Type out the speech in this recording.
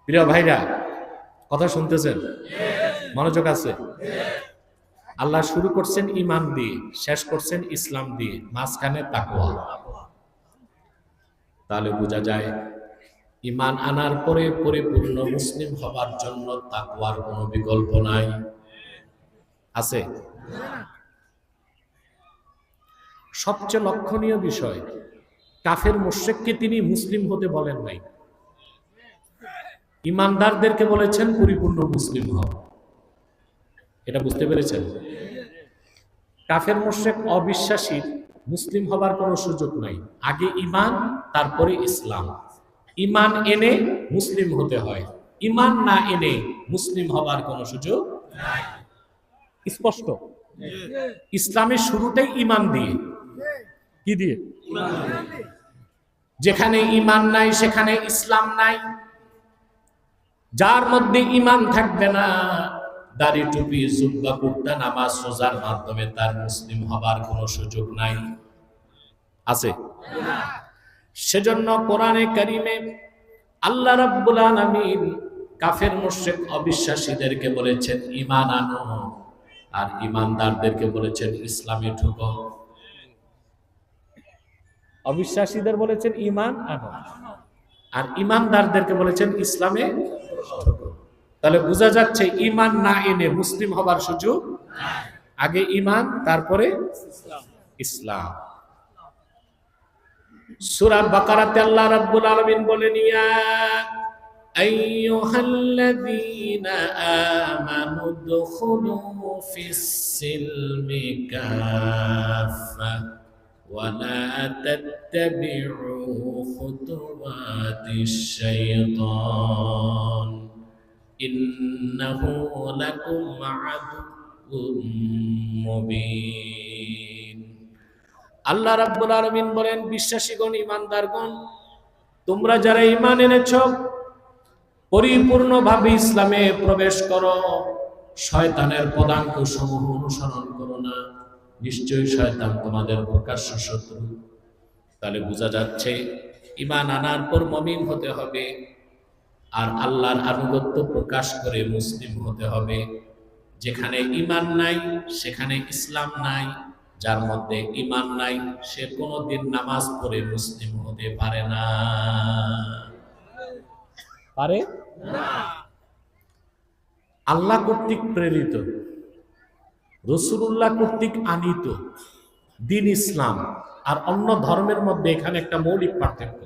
প্রিয় ভাইরা, কথা শুনতেছেন? মনোযোগ আছে? আল্লাহ শুরু করছেন ইমান দিয়ে, শেষ করছেন ইসলাম দিয়ে, মাঝখানে তাকওয়া। তাহলে বোঝা যায় ইমান আনার পরে পরিপূর্ণ মুসলিম হবার জন্য তাকওয়ার কোনো বিকল্প নাই। আছে? সবচেয়ে লক্ষণীয় বিষয়, কাফের মুশরিককে তিনি মুসলিম হতে বলেন নাই, ইমানদারদেরকে বলেছেন পরিপূর্ণ মুসলিম হও। এটা বুঝতে পেরেছেন? কাফের মুশরিক অবিশ্বাসী মুসলিম হবার কোনো সুযোগ নাই, আগে ইমান তারপরে ইসলাম। ইমান এনে মুসলিম হতে হয়, ইমান না এনে মুসলিম হবার কোনো সুযোগ নাই। স্পষ্ট? ইসলামের শুরুটাই ইমান দিয়ে। কি দিয়ে? যেখানে ইমান নাই সেখানে ইসলাম নাই। যার মধ্যে ইমান থাকবে না, দাড়ি টুপি জুব্বা কুর্তা নামাজ রোজার মাধ্যমে তার মুসলিম হবার কোনো সুযোগ নাই। আছে? সেজন্য কোরআনে কারিমে আল্লাহ রাব্বুল আলামিন কাফের মুশরিক অবিশ্বাসীদেরকে বলেছেন ঈমান আনো, আর ঈমানদারদেরকে বলেছেন ইসলামে ঢুকো। অবিশ্বাসীদের বলেছেন ঈমান আনো, আর ঈমানদারদেরকে বলেছেন ইসলামে ঢুকো। তাহলে বোঝা যাচ্ছে ঈমান না এনে মুসলিম হবার সুযোগ নাই, আগে ঈমান তারপরে ইসলাম। সূরা বাকারাতে আল্লাহ রাব্বুল আলামিন বলেন, ইয়া আইয়ুহাল্লাযীনা আমানু দুখুলু ফিস সিলমি কাফা ওয়া লা তাত্তাবি'উ খুতুওয়াতিশ শাইতান ইন্নাহু লাকুম আদুউম মুবিন। আল্লাহ রাব্বুল আলামিন বলেন, বিশ্বাসীগণ, ঈমানদারগণ, তোমরা যারা ঈমান এনেছো পরিপূর্ণভাবে ইসলামে প্রবেশ করো, শয়তানের পদাঙ্ক সমূহ অনুসরণ করো না, নিশ্চয়ই শয়তান তোমাদের প্রকাশ্য শত্রু। তাহলে বোঝা যাচ্ছে ঈমান আনার পর মুমিন হতে হবে, আর আল্লাহর আনুগত্য প্রকাশ করে মুসলিম হতে হবে। যেখানে ঈমান নাই সেখানে ইসলাম নাই। যার মধ্যে ঈমান নাই সে কোনোদিন নামাজ পড়ে মুসলিম হতে পারে না। পারে না। আল্লাহ কর্তৃক প্রেরিত, রাসূলুল্লাহ কর্তৃক আনিত দ্বীন ইসলাম আর অন্য ধর্মের মধ্যে এখানে একটা মৌলিক পার্থক্য।